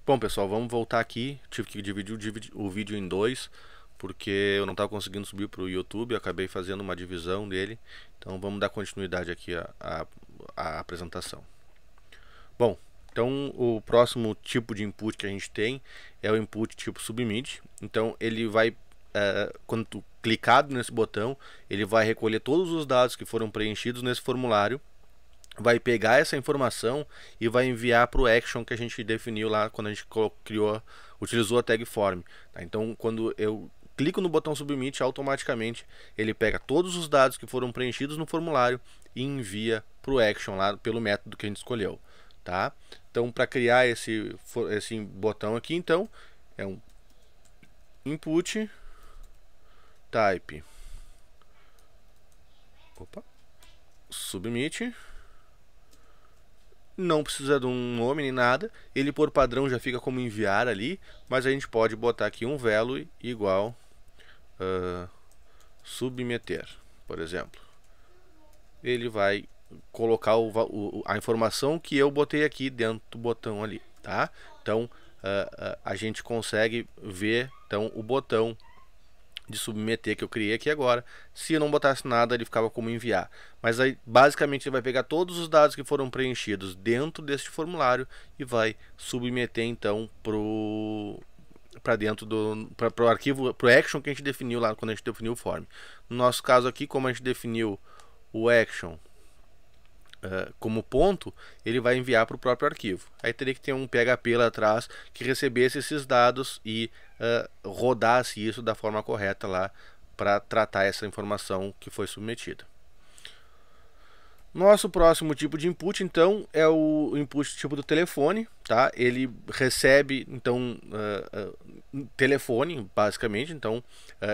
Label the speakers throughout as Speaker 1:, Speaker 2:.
Speaker 1: Bom, pessoal, vamos voltar aqui. Tive que dividir o vídeo em dois, porque eu não estava conseguindo subir para o YouTube. Eu acabei fazendo uma divisão dele. Então vamos dar continuidade aqui à apresentação. Bom, então o próximo tipo de input que a gente tem é o input tipo submit. Então ele vai, quando tu clicado nesse botão, ele vai recolher todos os dados que foram preenchidos nesse formulário, vai pegar essa informação e vai enviar para o action que a gente definiu lá quando a gente utilizou a tag form. Tá? Então quando eu clico no botão submit, automaticamente ele pega todos os dados que foram preenchidos no formulário e envia para o action lá pelo método que a gente escolheu. Tá? Então para criar esse botão aqui, então é um input type submit. Não precisa de um nome nem nada, ele por padrão já fica como enviar ali, mas a gente pode botar aqui um value igual submeter, por exemplo. Ele vai colocar a informação que eu botei aqui dentro do botão ali, tá? Então a gente consegue ver então o botão de submeter que eu criei aqui agora. Se eu não botasse nada, ele ficava como enviar. Mas aí basicamente ele vai pegar todos os dados que foram preenchidos dentro deste formulário e vai submeter então para dentro para o arquivo, para o action que a gente definiu lá quando a gente definiu o form. No nosso caso aqui, como a gente definiu o action como ponto, ele vai enviar para o próprio arquivo. Aí teria que ter um PHP lá atrás que recebesse esses dados e rodasse isso da forma correta lá para tratar essa informação que foi submetida. Nosso próximo tipo de input então é o input tipo do telefone, tá? Ele recebe então telefone basicamente, então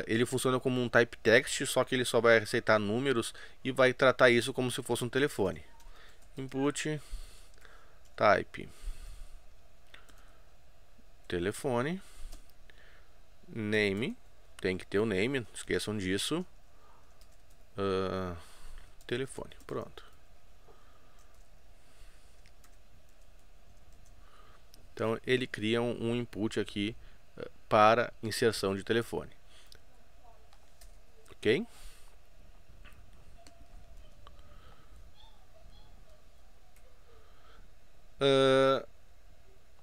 Speaker 1: ele funciona como um type text, só que ele só vai aceitar números e vai tratar isso como se fosse um telefone. Input type telefone, name, tem que ter o name, não esqueçam disso, telefone, pronto. Então ele cria um input aqui para inserção de telefone, ok?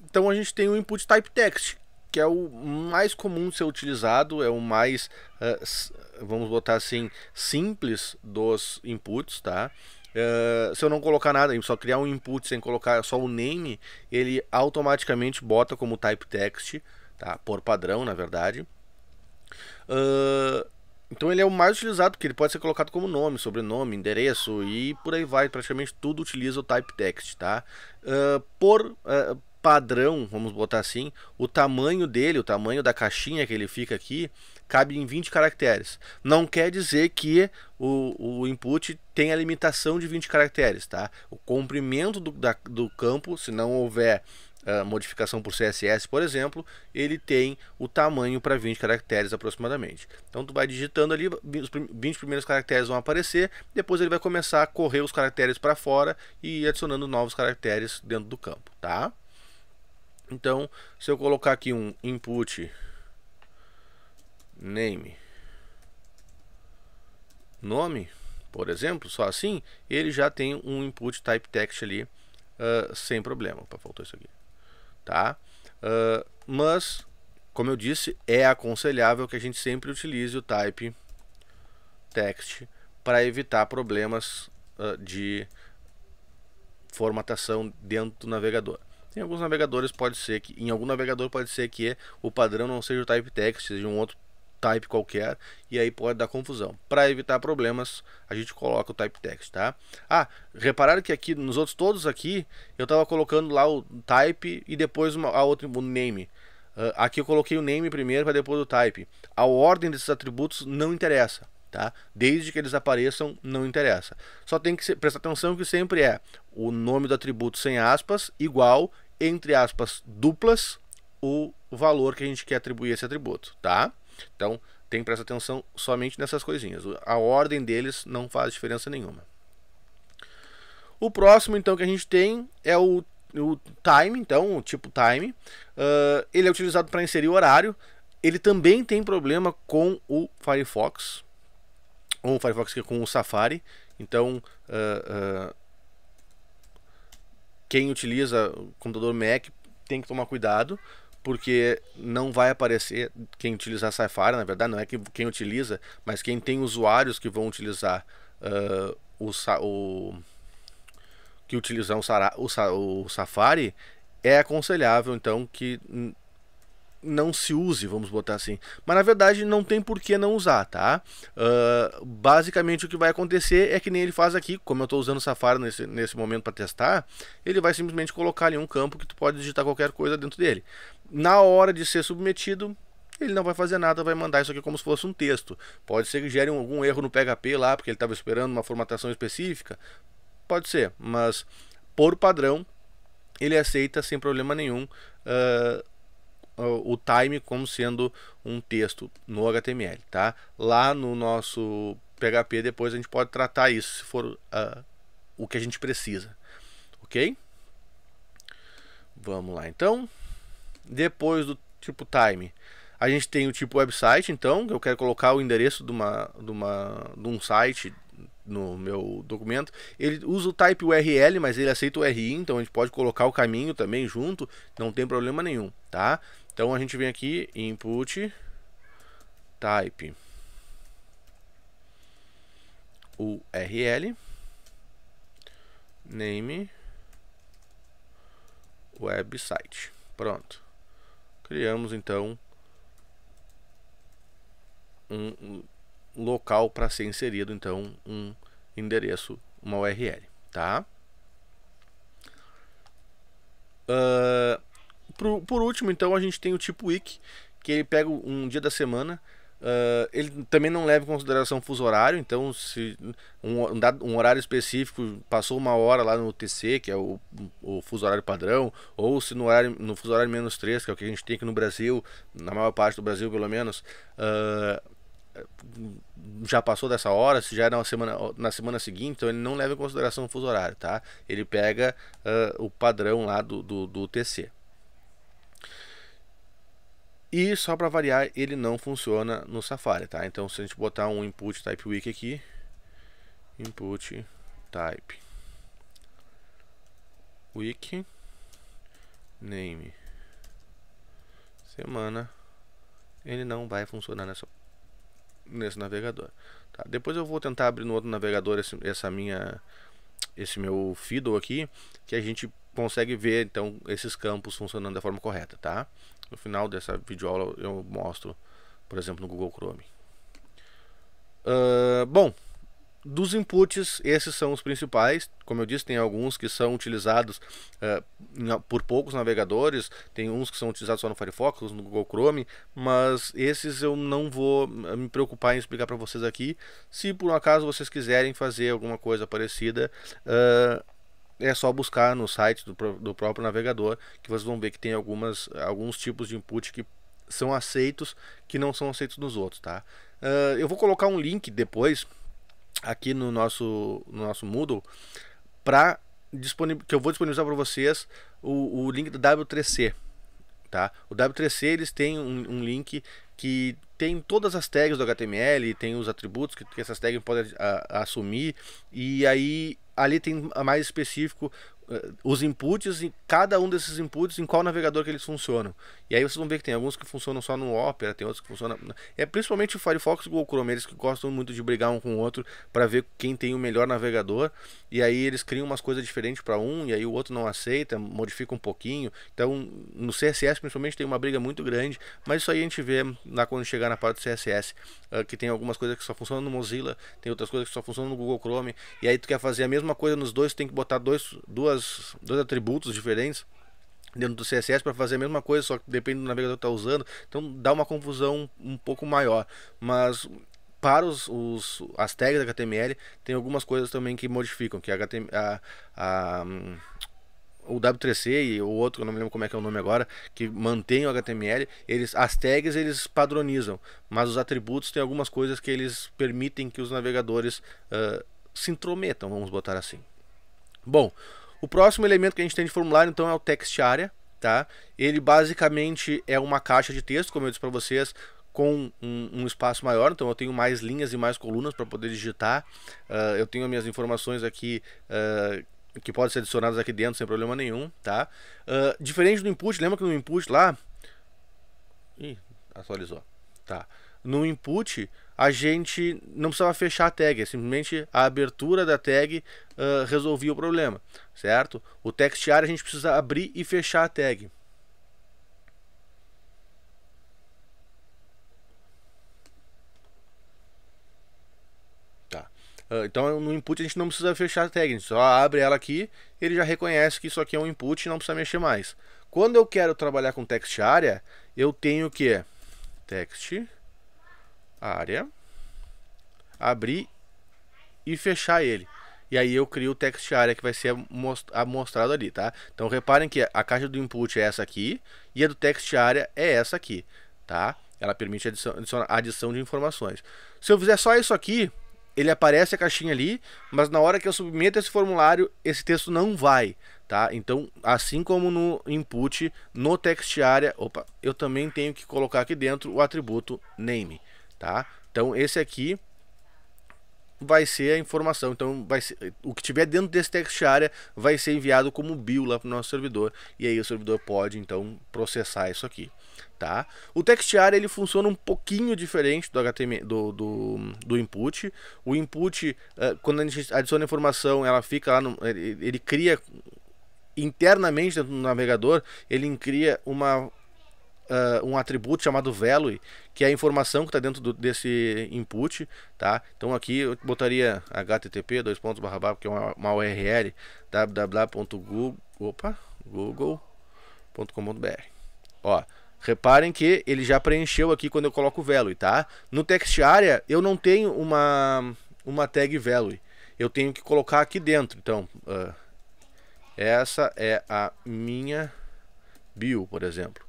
Speaker 1: Então a gente tem o input type text, que é o mais comum de ser utilizado, é o mais, vamos botar assim, simples dos inputs, tá? Se eu não colocar nada, só criar um input sem colocar só o name, ele automaticamente bota como type text, tá? Por padrão, na verdade. Então ele é o mais utilizado, porque ele pode ser colocado como nome, sobrenome, endereço e por aí vai. Praticamente tudo utiliza o type text, tá? Por padrão, vamos botar assim, o tamanho dele, o tamanho da caixinha que ele fica aqui, cabe em 20 caracteres. Não quer dizer que o input tenha limitação de 20 caracteres, tá? O comprimento do campo, se não houver modificação por CSS, por exemplo, ele tem o tamanho para 20 caracteres aproximadamente. Então tu vai digitando ali, os 20 primeiros caracteres vão aparecer, depois ele vai começar a correr os caracteres para fora e ir adicionando novos caracteres dentro do campo, tá? Então, se eu colocar aqui um input name nome, por exemplo, só assim, ele já tem um input type text ali sem problema. Opa, faltou isso aqui. Tá? Mas, como eu disse, é aconselhável que a gente sempre utilize o type text para evitar problemas de formatação dentro do navegador. Em alguns navegadores pode ser que, o padrão não seja o type text, seja um outro type qualquer, e aí pode dar confusão. Para evitar problemas, a gente coloca o type text, tá? Repararam que aqui nos outros todos aqui eu estava colocando lá o type e depois o name. Aqui eu coloquei o name primeiro para depois o type. A ordem desses atributos não interessa, tá? Desde que eles apareçam, não interessa. Só tem que prestar atenção que sempre é o nome do atributo sem aspas igual, entre aspas duplas, o valor que a gente quer atribuir a esse atributo, tá? Então tem que prestar atenção somente nessas coisinhas. A ordem deles não faz diferença nenhuma. O próximo então que a gente tem é o o time, então, o tipo time, ele é utilizado para inserir horário. Ele também tem problema com o Firefox, ou o Firefox que é com o Safari. Então, quem utiliza o computador Mac tem que tomar cuidado, porque não vai aparecer quem utilizar Safari, na verdade, não é que quem utiliza, mas quem tem usuários que vão utilizar que utilizam o Safari, é aconselhável então que não se use, vamos botar assim. Mas na verdade não tem por que não usar, tá? Basicamente o que vai acontecer é que nem ele faz aqui, como eu estou usando o Safari nesse momento para testar, ele vai simplesmente colocar ali um campo que tu pode digitar qualquer coisa dentro dele. Na hora de ser submetido, ele não vai fazer nada, vai mandar isso aqui como se fosse um texto. Pode ser que gere algum erro no PHP lá, porque ele estava esperando uma formatação específica. Pode ser, mas por padrão ele aceita sem problema nenhum o time como sendo um texto no HTML, tá? Lá no nosso PHP depois a gente pode tratar isso se for o que a gente precisa, ok? Vamos lá então. Depois do tipo time, a gente tem o tipo website. Então eu quero colocar o endereço de um site no meu documento. Ele usa o type URL, mas ele aceita o RI, então a gente pode colocar o caminho também junto, não tem problema nenhum, tá? Então a gente vem aqui, input type URL name website. Pronto. Criamos então um local para ser inserido então um endereço, uma URL, tá? Por último, então, a gente tem o tipo week, que ele pega um dia da semana. Ele também não leva em consideração fuso horário. Então, se um horário específico passou uma hora lá no UTC, que é o fuso horário padrão, ou se no fuso horário -3, que é o que a gente tem aqui no Brasil, na maior parte do Brasil pelo menos, já passou dessa hora, se já é na semana seguinte, então ele não leva em consideração o fuso horário, tá? Ele pega o padrão lá do UTC. E só para variar, ele não funciona no Safari, tá? Então se a gente botar um input type week aqui, input type week name semana, ele não vai funcionar nesse navegador, tá? Depois eu vou tentar abrir no outro navegador esse meu Fiddle aqui, que a gente consegue ver então esses campos funcionando da forma correta, tá? No final dessa videoaula eu mostro, por exemplo, no Google Chrome. Bom, dos inputs, esses são os principais. Como eu disse, tem alguns que são utilizados por poucos navegadores, tem uns que são utilizados só no Firefox, no Google Chrome, mas esses eu não vou me preocupar em explicar para vocês aqui. Se por um acaso vocês quiserem fazer alguma coisa parecida, é só buscar no site do próprio navegador, que vocês vão ver que tem alguns tipos de input que são aceitos, que não são aceitos nos outros, tá? Eu vou colocar um link depois aqui no nosso Moodle que eu vou disponibilizar para vocês o link do W3C, tá? O W3C eles têm um link que tem todas as tags do HTML, tem os atributos que essas tags podem assumir, e aí ali tem mais específico os inputs, e cada um desses inputs em qual navegador que eles funcionam. E aí vocês vão ver que tem alguns que funcionam só no Opera, tem outros que funcionam... principalmente o Firefox e o Google Chrome, eles que gostam muito de brigar um com o outro para ver quem tem o melhor navegador, e aí eles criam umas coisas diferentes para um, e aí o outro não aceita, modifica um pouquinho. Então no CSS principalmente tem uma briga muito grande, mas isso aí a gente vê lá quando chegar na parte do CSS, que tem algumas coisas que só funcionam no Mozilla, tem outras coisas que só funcionam no Google Chrome, e aí tu quer fazer a mesma coisa nos dois, tem que botar dois atributos diferentes dentro do CSS para fazer a mesma coisa, só que depende do navegador que está usando, então dá uma confusão um pouco maior. Mas para as tags da HTML tem algumas coisas também que modificam, que o W3C e o outro, eu não me lembro como é que é o nome agora, que mantém o HTML, as tags eles padronizam, mas os atributos tem algumas coisas que eles permitem que os navegadores se intrometam, vamos botar assim. Bom, O próximo elemento que a gente tem de formulário, então, é o text area, tá? Ele basicamente é uma caixa de texto, como eu disse para vocês, com um espaço maior, então eu tenho mais linhas e mais colunas para poder digitar. Eu tenho as minhas informações aqui que podem ser adicionadas aqui dentro sem problema nenhum, tá? Diferente do input, lembra que no input lá... Ih, atualizou. Tá. No input, a gente não precisava fechar a tag, simplesmente a abertura da tag resolvia o problema, certo? O text area a gente precisa abrir e fechar a tag. Tá. Então no input a gente não precisa fechar a tag, a gente só abre ela aqui, ele já reconhece que isso aqui é um input e não precisa mexer mais. Quando eu quero trabalhar com text area, eu tenho que text area, abrir e fechar ele. E aí eu crio o text area que vai ser mostrado ali, tá? Então reparem que a caixa do input é essa aqui e a do text area é essa aqui, tá? Ela permite adição de informações. Se eu fizer só isso aqui, ele aparece a caixinha ali, mas na hora que eu submeto esse formulário, esse texto não vai, tá? Então, assim como no input, no text area, eu também tenho que colocar aqui dentro o atributo name, tá? Então, esse aqui vai ser a informação. Então, o que tiver dentro desse text area vai ser enviado como bill lá para o nosso servidor, e aí o servidor pode então processar isso aqui, tá? O text area ele funciona um pouquinho diferente do HTML, do input. O input, quando a gente adiciona informação, ela fica lá ele cria internamente dentro do navegador, ele cria um atributo chamado value, que é a informação que está dentro desse input, tá? Então aqui eu botaria http porque é uma URL www.google.com.br. Ó, reparem que ele já preencheu aqui quando eu coloco o value, tá? No text area eu não tenho uma tag value, eu tenho que colocar aqui dentro. Então essa é a minha bill, por exemplo,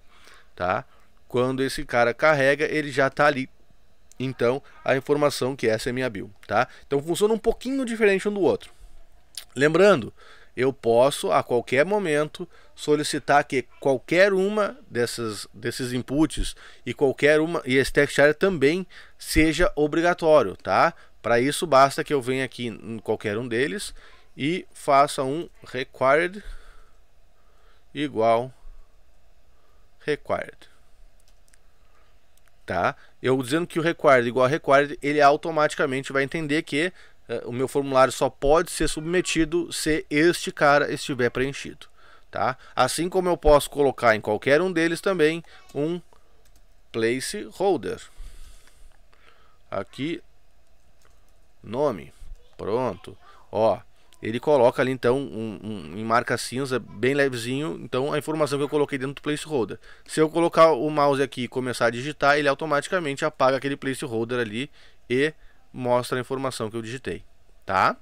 Speaker 1: tá? Quando esse cara carrega, ele já está ali, então, a informação que essa é minha bill, tá? Então funciona um pouquinho diferente um do outro. Lembrando, eu posso a qualquer momento solicitar que qualquer uma desses inputs e esse text area também seja obrigatório, tá? Para isso basta que eu venha aqui em qualquer um deles e faça um required igual required, tá? Eu dizendo que o required igual a required, ele automaticamente vai entender que o meu formulário só pode ser submetido se este cara estiver preenchido, tá? Assim como eu posso colocar em qualquer um deles também um placeholder. Aqui, nome, pronto, ó. Ele coloca ali então em marca cinza bem levezinho, então a informação que eu coloquei dentro do placeholder. Se eu colocar o mouse aqui e começar a digitar, ele automaticamente apaga aquele placeholder ali e mostra a informação que eu digitei, tá?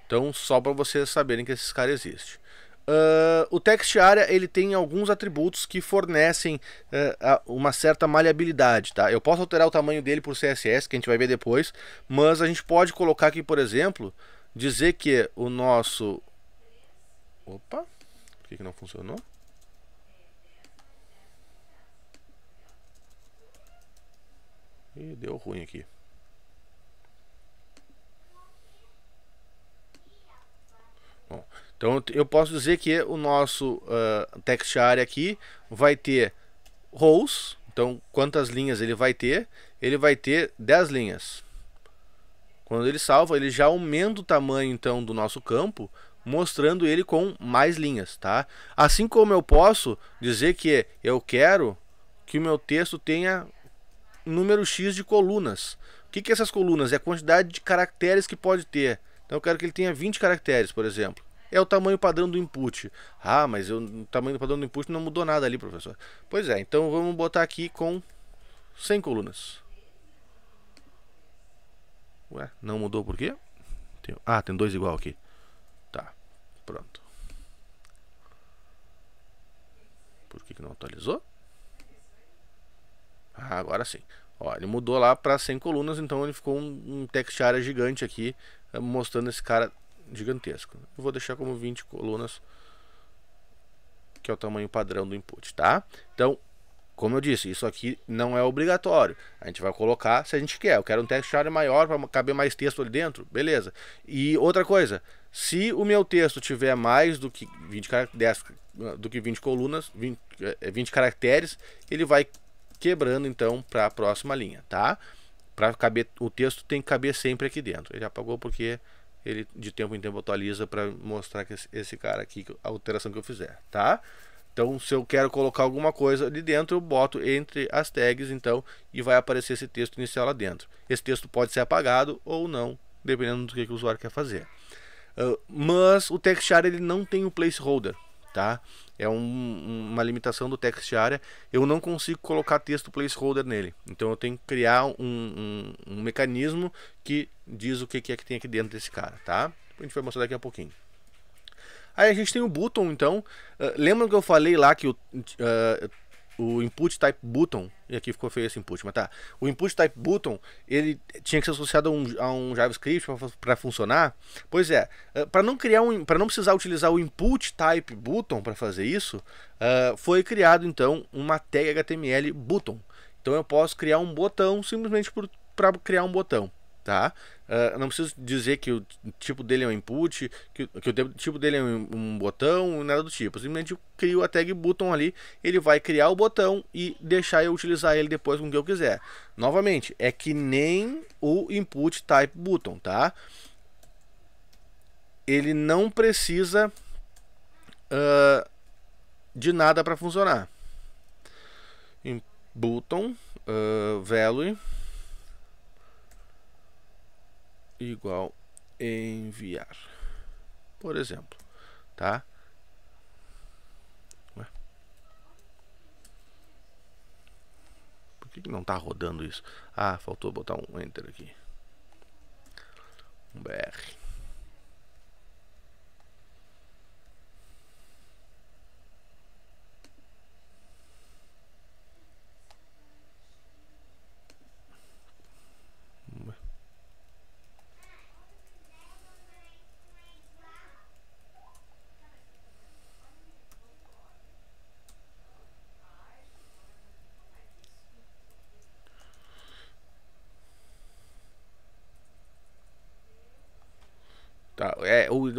Speaker 1: Então só para vocês saberem que esses caras existem. O text area ele tem alguns atributos que fornecem uma certa maleabilidade, tá? Eu posso alterar o tamanho dele por CSS, que a gente vai ver depois, mas a gente pode colocar aqui, por exemplo, dizer que o nosso... Opa, por que não funcionou? Ih, deu ruim aqui. Bom, então eu posso dizer que o nosso text area aqui vai ter rows. Então quantas linhas ele vai ter? Ele vai ter 10 linhas. Quando ele salva, ele já aumenta o tamanho então do nosso campo, mostrando ele com mais linhas, tá? Assim como eu posso dizer que eu quero que o meu texto tenha número X de colunas. O que é essas colunas? É a quantidade de caracteres que pode ter. Então eu quero que ele tenha 20 caracteres, por exemplo. É o tamanho padrão do input. Ah, mas o tamanho padrão do input não mudou nada ali, professor. Pois é, então vamos botar aqui com 100 colunas. Ué, não mudou por quê? Tem dois igual aqui. Tá, pronto. Por que não atualizou? Ah, agora sim. Ó, ele mudou lá para 100 colunas, então ele ficou um text area gigante aqui, mostrando esse cara gigantesco. Eu vou deixar como 20 colunas, que é o tamanho padrão do input, tá? Então, como eu disse, isso aqui não é obrigatório. A gente vai colocar se a gente quer. Eu quero um text area maior para caber mais texto ali dentro, beleza. E outra coisa, se o meu texto tiver mais do que 20 caracteres, do que 20 colunas, 20 caracteres, ele vai quebrando então para a próxima linha, tá? Para caber, o texto tem que caber sempre aqui dentro. Ele apagou porque ele de tempo em tempo atualiza para mostrar que esse cara aqui, a alteração que eu fizer, tá? Então, se eu quero colocar alguma coisa ali dentro, eu boto entre as tags, então, e vai aparecer esse texto inicial lá dentro. Esse texto pode ser apagado ou não, dependendo do que o usuário quer fazer. Mas o text area ele não tem o placeholder, tá? É uma limitação do text area. Eu não consigo colocar texto placeholder nele. Então, eu tenho que criar um mecanismo que diz o que é que tem aqui dentro desse cara, tá? A gente vai mostrar daqui a pouquinho. Aí a gente tem o button, então. Lembra que eu falei lá que o input type button, e aqui ficou feio esse input, mas tá. O input type button, ele tinha que ser associado a um JavaScript para funcionar. Pois é, para não precisar utilizar o input type button para fazer isso, foi criado então uma tag HTML button. Então eu posso criar um botão simplesmente para criar um botão. Tá? Não preciso dizer que o tipo dele é um input, que o tipo dele é um botão, nada do tipo. Simplesmente eu crio a tag button ali, ele vai criar o botão e deixar eu utilizar ele depois com o que eu quiser. Novamente, é que nem o input type button, tá? Ele não precisa de nada para funcionar. Button value igual enviar, por exemplo, tá? Por que não tá rodando isso? Ah, faltou botar um enter aqui, um BR. Tá,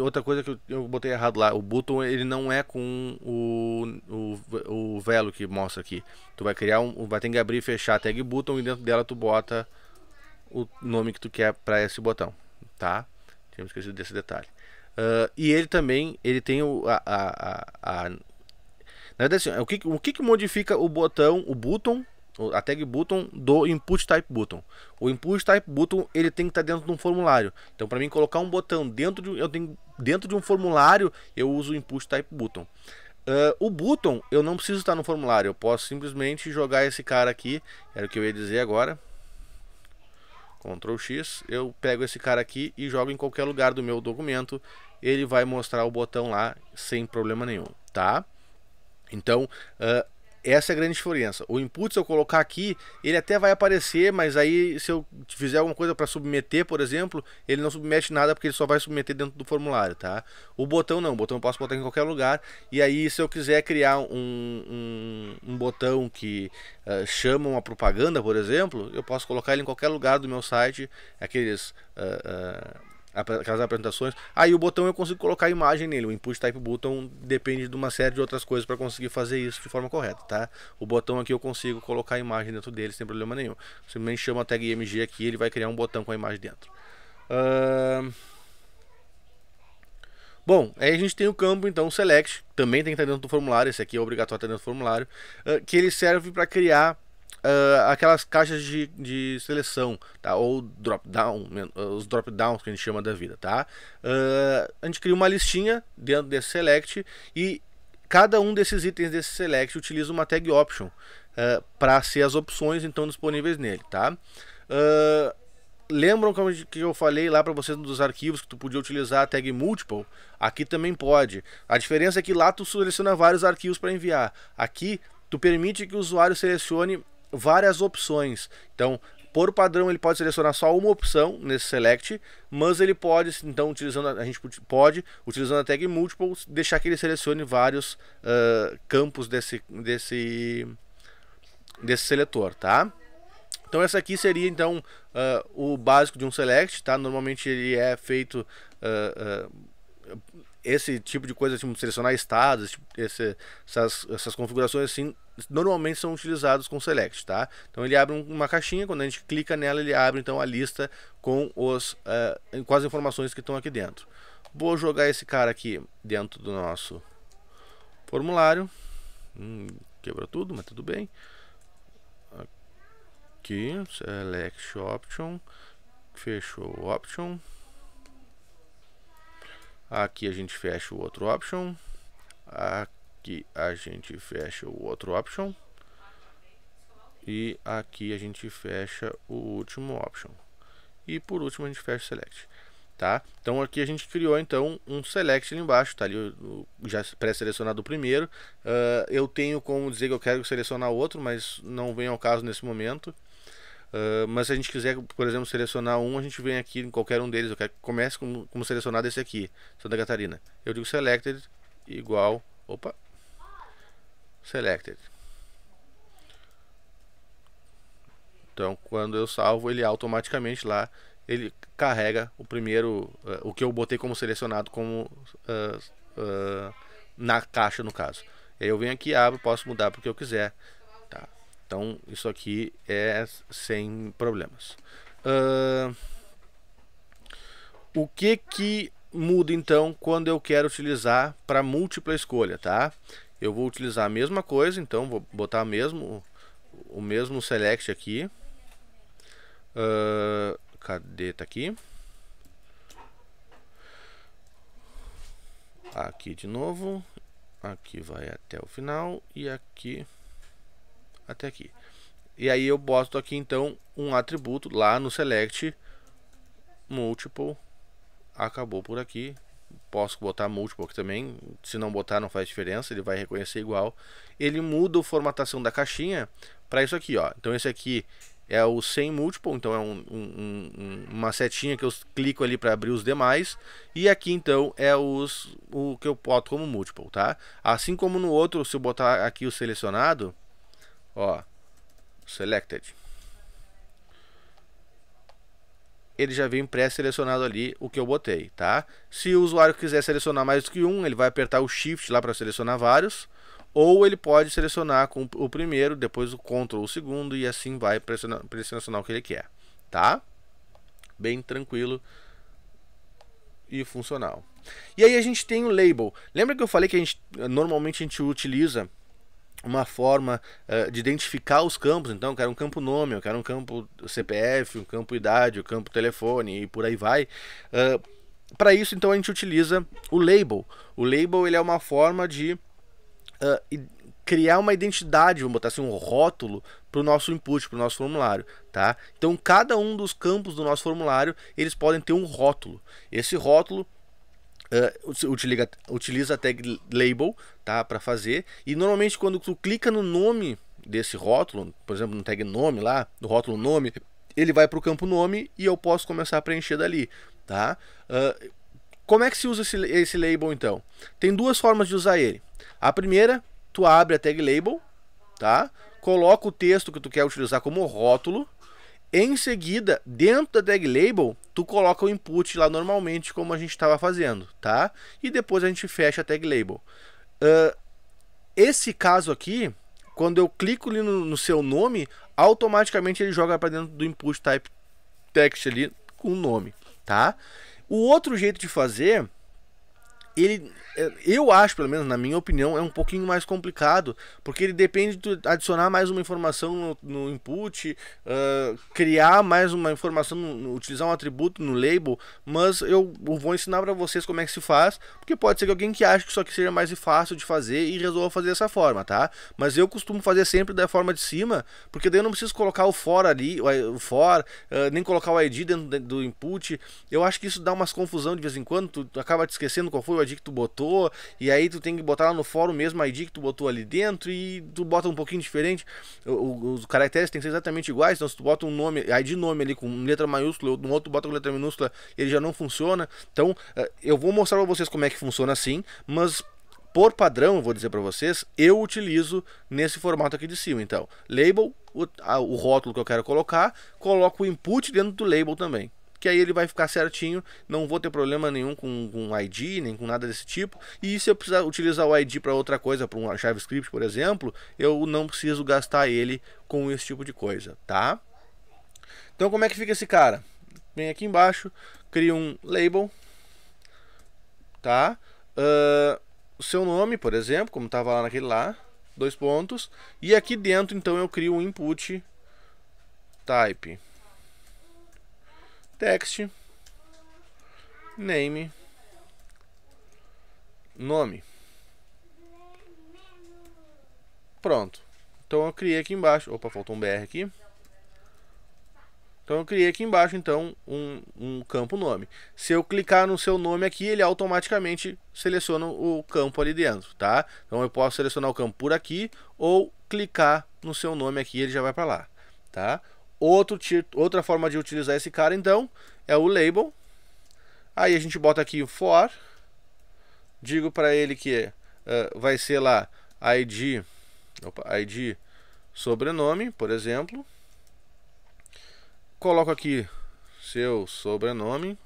Speaker 1: outra coisa que eu botei errado lá, o button ele não é com o velo que mostra aqui. Tu vai criar vai ter que abrir e fechar a tag button e dentro dela tu bota o nome que tu quer para esse botão, tá? Tínhamos esquecido desse detalhe. E ele também, ele tem na verdade assim, o que modifica o botão, a tag button do input type button. O input type button ele tem que estar dentro de um formulário. Então, para mim colocar um botão dentro de um formulário, eu uso o input type button. O button eu não preciso estar no formulário. Eu posso simplesmente jogar esse cara aqui. Era o que eu ia dizer agora. Ctrl X. Eu pego esse cara aqui e jogo em qualquer lugar do meu documento. Ele vai mostrar o botão lá sem problema nenhum, tá? Então, essa é a grande diferença. O input, se eu colocar aqui, ele até vai aparecer, mas aí se eu fizer alguma coisa para submeter, por exemplo, ele não submete nada porque ele só vai submeter dentro do formulário, tá? O botão não, o botão eu posso botar em qualquer lugar. E aí se eu quiser criar um botão que chama uma propaganda, por exemplo, eu posso colocar ele em qualquer lugar do meu site, aquelas apresentações. Aí o botão eu consigo colocar a imagem nele. O input type button depende de uma série de outras coisas para conseguir fazer isso de forma correta, tá? O botão aqui eu consigo colocar a imagem dentro dele sem problema nenhum. Simplesmente chama a tag img aqui, ele vai criar um botão com a imagem dentro. Bom, aí a gente tem o campo então select, também tem que estar dentro do formulário. Esse aqui é obrigatório estar dentro do formulário, que ele serve para criar aquelas caixas de seleção, tá? Ou drop down, os drop downs que a gente chama da vida, tá? A gente cria uma listinha dentro desse select e cada um desses itens desse select utiliza uma tag option para ser as opções então disponíveis nele, tá? Lembram que eu falei lá para vocês dos arquivos que tu podia utilizar a tag multiple? Aqui também pode. A diferença é que lá tu seleciona vários arquivos para enviar. Aqui tu permite que o usuário selecione várias opções. Então, Por padrão ele pode selecionar só uma opção nesse select, mas ele pode, então, a gente pode, utilizando a tag multiple, deixar que ele selecione vários campos desse seletor, tá? Então essa aqui seria então o básico de um select, tá? Normalmente ele é feito esse tipo de coisa, tipo selecionar estados, essas configurações assim, normalmente são utilizados com select, tá? Então ele abre uma caixinha, quando a gente clica nela ele abre então a lista com as informações que estão aqui dentro. Vou jogar esse cara aqui dentro do nosso formulário. Quebrou tudo, mas tudo bem. Aqui, select option, fechou o option. Aqui a gente fecha o outro option. Aqui a gente fecha o outro option. E aqui a gente fecha o último option. E por último a gente fecha o select. Tá? Então aqui a gente criou então um select ali embaixo, tá ali já pré-selecionado o primeiro. Eu tenho como dizer que eu quero selecionar outro, mas não vem ao caso nesse momento. Mas se a gente quiser, por exemplo, selecionar um, a gente vem aqui em qualquer um deles. Eu quero que comece como selecionado esse aqui, Santa Catarina. Eu digo selected igual, selected. Então quando eu salvo, ele automaticamente lá ele carrega o primeiro, o que eu botei como selecionado como na caixa no caso. Aí eu venho aqui, abro, posso mudar porque eu quiser, tá? Então isso aqui é sem problemas. O que muda então quando eu quero utilizar para múltipla escolha, tá? Eu vou utilizar a mesma coisa, então vou botar o mesmo select aqui. Cadê? Tá aqui. Aqui de novo. Aqui vai até o final e aqui até aqui. E aí eu boto aqui então um atributo lá no select multiple. Acabou por aqui. Posso botar multiple aqui também. Se não botar não faz diferença, ele vai reconhecer igual. Ele muda a formatação da caixinha para isso aqui, ó. Então esse aqui é o sem multiple, então é uma setinha que eu clico ali para abrir os demais. E aqui então é o que eu boto como multiple, tá? Assim como no outro, se eu botar aqui o selecionado, ó, selected, ele já vem pré-selecionado ali o que eu botei, tá? Se o usuário quiser selecionar mais do que um, ele vai apertar o Shift lá para selecionar vários, ou ele pode selecionar com o primeiro, depois o Ctrl o segundo, e assim vai para ele selecionar o que ele quer, tá? Bem tranquilo e funcional. E aí a gente tem o label. Lembra que eu falei que normalmente a gente utiliza uma forma de identificar os campos? Então eu quero um campo nome, eu quero um campo CPF, um campo idade, um campo telefone e por aí vai. Para isso então a gente utiliza o label. O label ele é uma forma de criar uma identidade, vamos botar assim, um rótulo para o nosso input, para o nosso formulário, tá? Então cada um dos campos do nosso formulário eles podem ter um rótulo. Esse rótulo utiliza a tag label, tá, para fazer. E normalmente quando tu clica no nome desse rótulo, por exemplo no tag nome lá, no rótulo nome, ele vai para o campo nome e eu posso começar a preencher dali, tá? Como é que se usa esse label então? Tem duas formas de usar ele. A primeira, tu abre a tag label, tá? Coloca o texto que tu quer utilizar como rótulo. Em seguida, dentro da tag label, tu coloca o input lá normalmente, como a gente estava fazendo, tá? E depois a gente fecha a tag label. Esse caso aqui, quando eu clico ali no seu nome, automaticamente ele joga para dentro do input type text ali com o nome, tá? O outro jeito de fazer, eu acho, pelo menos na minha opinião, é um pouquinho mais complicado, porque ele depende de adicionar mais uma informação no input, criar mais uma informação, utilizar um atributo no label, mas eu vou ensinar para vocês como é que se faz, porque pode ser que alguém que ache que isso aqui seja mais fácil de fazer e resolva fazer dessa forma, tá? Mas eu costumo fazer sempre da forma de cima, porque daí eu não preciso colocar o for ali, o for, nem colocar o ID dentro do input. Eu acho que isso dá umas confusão de vez em quando, tu acaba te esquecendo qual foi o ID que tu botou, e aí tu tem que botar lá no fórum o mesmo ID que tu botou ali dentro, e tu bota um pouquinho diferente. Os caracteres tem que ser exatamente iguais, então se tu bota um nome, ID nome ali com letra maiúscula, no outro bota com letra minúscula, ele já não funciona. Então eu vou mostrar pra vocês como é que funciona assim, mas por padrão, eu vou dizer para vocês, eu utilizo nesse formato aqui de cima. Então, label, o rótulo que eu quero colocar, coloco o input dentro do label também. Que aí ele vai ficar certinho, não vou ter problema nenhum com ID, nem com nada desse tipo. E se eu precisar utilizar o ID para outra coisa, para um JavaScript, por exemplo, eu não preciso gastar ele com esse tipo de coisa, tá? Então, como é que fica esse cara? Vem aqui embaixo, cria um label, tá? O seu nome, por exemplo, como estava lá naquele lá, 2 pontos, e aqui dentro então eu crio um input type text name nome. Pronto. Então eu criei aqui embaixo, opa, faltou um BR aqui. Então eu criei aqui embaixo então um campo nome. Se eu clicar no seu nome aqui, ele automaticamente seleciona o campo ali dentro, tá? Então eu posso selecionar o campo por aqui ou clicar no seu nome aqui, ele já vai para lá, tá? Outra forma de utilizar esse cara então é o label. Aí a gente bota aqui o for, digo para ele que vai ser lá ID sobrenome, por exemplo. Coloco aqui seu sobrenome.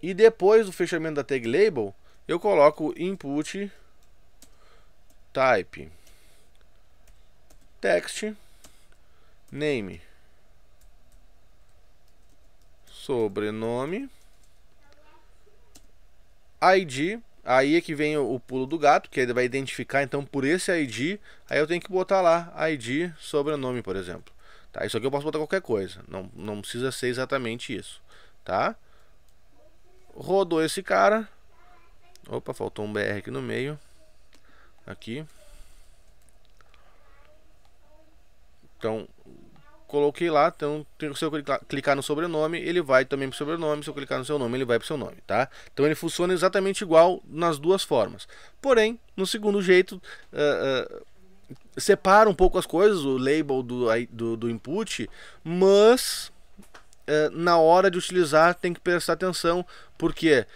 Speaker 1: E depois do fechamento da tag label, eu coloco input type text name sobrenome ID. Aí é que vem o pulo do gato, que ele vai identificar então por esse ID. Aí eu tenho que botar lá ID sobrenome, por exemplo, tá? Isso aqui eu posso botar qualquer coisa, não precisa ser exatamente isso, tá? Rodou esse cara. Opa, faltou um BR aqui no meio. Aqui. Então, coloquei lá. Então, se eu clicar no sobrenome, ele vai também para o sobrenome. Se eu clicar no seu nome, ele vai para o seu nome, tá? Então, ele funciona exatamente igual nas duas formas. Porém, no segundo jeito, separa um pouco as coisas, o label do input, mas na hora de utilizar tem que prestar atenção, porque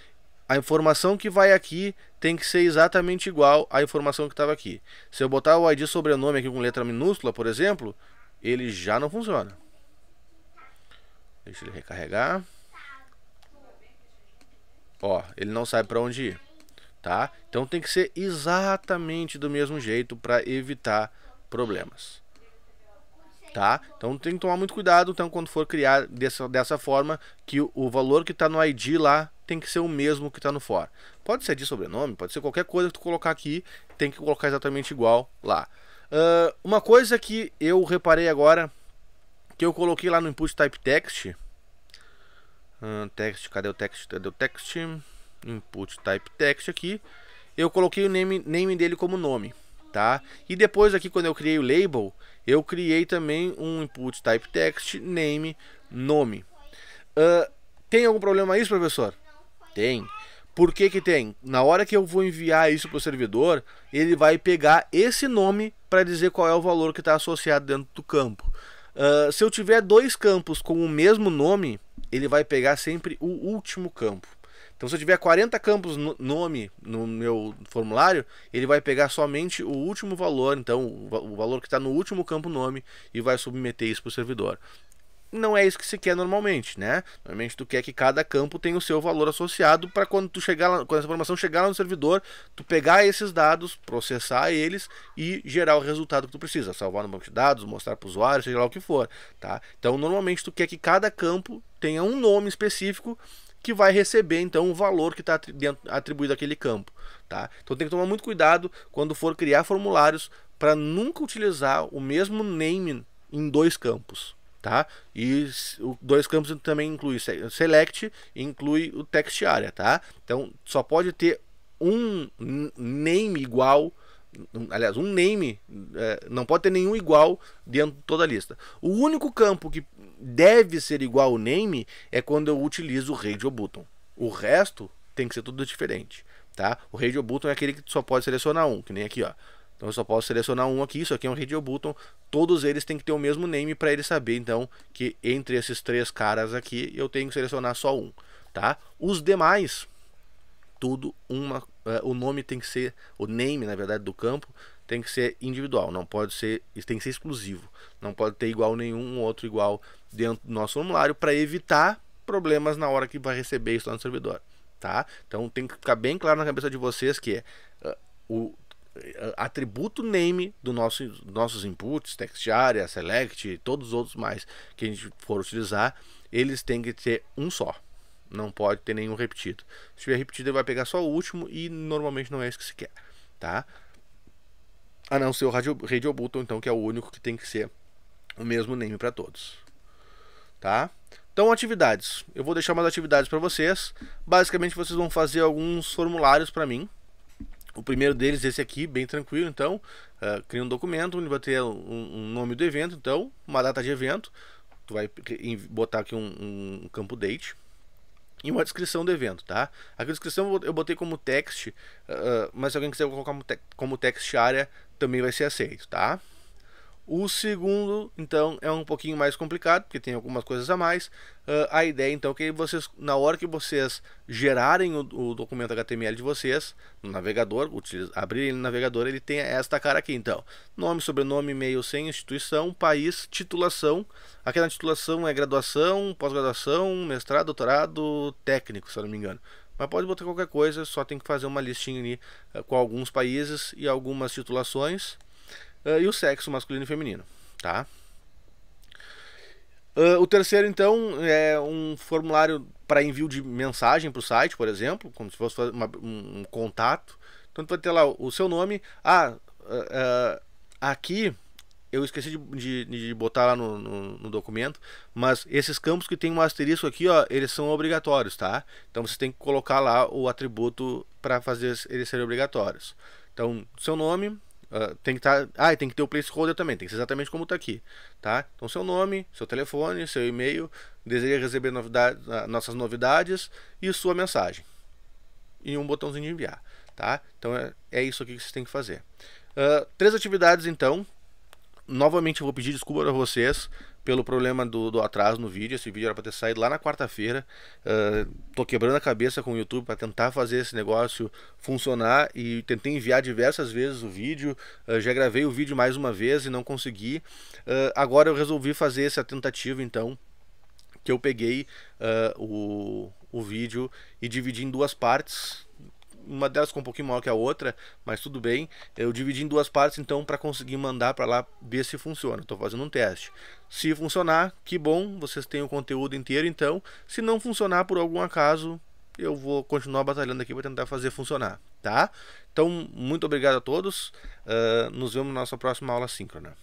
Speaker 1: a informação que vai aqui tem que ser exatamente igual à informação que estava aqui. Se eu botar o ID sobrenome aqui com letra minúscula, por exemplo, ele já não funciona. Deixa ele recarregar. Ó, ele não sabe para onde ir, tá? Então tem que ser exatamente do mesmo jeito para evitar problemas, tá? Então tem que tomar muito cuidado então quando for criar dessa forma, que o valor que está no ID lá tem que ser o mesmo que está no for. Pode ser de sobrenome, pode ser qualquer coisa que tu colocar aqui, tem que colocar exatamente igual lá. Uma coisa que eu reparei agora, que eu coloquei lá no input type text, cadê o text? Cadê o text? Input type text aqui, eu coloquei o name dele como nome, tá? E depois aqui quando eu criei o label, eu criei também um input type text name nome. Tem algum problema isso, professor? Tem. Por que que tem? Na hora que eu vou enviar isso para o servidor, ele vai pegar esse nome para dizer qual é o valor que está associado dentro do campo. Se eu tiver 2 campos com o mesmo nome, ele vai pegar sempre o último campo. Então se eu tiver 40 campos nome no meu formulário, ele vai pegar somente o último valor, então o valor que está no último campo nome, e vai submeter isso para o servidor. Não é isso que se quer normalmente, né? Normalmente tu quer que cada campo tenha o seu valor associado, para quando tu chegar lá, quando essa informação chegar lá no servidor, tu pegar esses dados, processar eles e gerar o resultado que tu precisa, salvar no banco de dados, mostrar para o usuário, seja lá o que for, tá? Então normalmente tu quer que cada campo tenha um nome específico que vai receber então o valor que está atribuído àquele campo, tá? Então tem que tomar muito cuidado quando for criar formulários para nunca utilizar o mesmo name em 2 campos. Tá? E 2 campos também inclui select e inclui o text area, tá? Então só pode ter um name igual, aliás, um name, não pode ter nenhum igual dentro de toda a lista. O único campo que deve ser igual ao name é quando eu utilizo o radio button, O resto tem que ser tudo diferente, tá? O Radio Button é aquele que tu só pode selecionar um, que nem aqui, ó. Então eu só posso selecionar um aqui, isso aqui é um Radio Button. Todos eles têm que ter o mesmo name para ele saber, então, que entre esses três caras aqui eu tenho que selecionar só um, tá? Os demais, tudo o nome tem que ser, o name, na verdade, do campo tem que ser individual, não pode ser, isso tem que ser exclusivo. Não pode ter igual nenhum outro igual dentro do nosso formulário para evitar problemas na hora que vai receber isso lá no servidor, tá? Então tem que ficar bem claro na cabeça de vocês que o atributo name dos nossos inputs, text area, select e todos os outros mais que a gente for utilizar, eles têm que ter um só. Não pode ter nenhum repetido. Se tiver repetido, ele vai pegar só o último e normalmente não é isso que se quer, tá? A não ser o Radio Button, então, que é o único que tem que ser o mesmo name para todos, tá? Então, atividades. Eu vou deixar umas atividades para vocês. Basicamente, vocês vão fazer alguns formulários para mim. O primeiro deles, esse aqui, bem tranquilo. Então, cria um documento onde vai ter um nome do evento. Então, uma data de evento. Tu vai botar aqui um campo date e uma descrição do evento, tá? Aqui a descrição eu botei como text, mas se alguém quiser colocar como text area, também vai ser aceito, tá? O segundo, então, é um pouquinho mais complicado, porque tem algumas coisas a mais. A ideia, então, é que vocês, na hora que vocês gerarem o documento HTML de vocês, no navegador, abrir ele no navegador, ele tem esta cara aqui, então. Nome, sobrenome, e-mail, senha, instituição, país, titulação. Aquela titulação é graduação, pós-graduação, mestrado, doutorado, técnico, se eu não me engano. Mas pode botar qualquer coisa, só tem que fazer uma listinha ali com alguns países e algumas titulações. E o sexo masculino e feminino, tá? O terceiro, então, é um formulário para envio de mensagem para o site, por exemplo, como se fosse um contato. Então, tu vai ter lá o seu nome. Aqui eu esqueci de botar lá no documento, mas esses campos que tem um asterisco aqui, ó, eles são obrigatórios, tá? Então, você tem que colocar lá o atributo para fazer eles serem obrigatórios. Então, seu nome. Tem que tem que ter o placeholder também, tem que ser exatamente como está aqui, tá? Então seu nome, seu telefone, seu e-mail, deseja receber nossas novidades e sua mensagem. E um botãozinho de enviar, tá? Então é isso aqui que vocês têm que fazer. 3 atividades então. Novamente eu vou pedir desculpa para vocês pelo problema do atraso no vídeo. Esse vídeo era para ter saído lá na quarta-feira. Tô quebrando a cabeça com o YouTube para tentar fazer esse negócio funcionar e tentei enviar diversas vezes o vídeo. Já gravei o vídeo mais uma vez e não consegui. Agora eu resolvi fazer essa tentativa, então, que eu peguei o vídeo e dividi em 2 partes. Uma delas ficou um pouquinho maior que a outra, mas tudo bem. Eu dividi em 2 partes, então, para conseguir mandar para lá ver se funciona. Estou fazendo um teste. Se funcionar, que bom, vocês têm o conteúdo inteiro. Então, se não funcionar por algum acaso, eu vou continuar batalhando aqui para tentar fazer funcionar, tá? Então, muito obrigado a todos. Nos vemos na nossa próxima aula síncrona.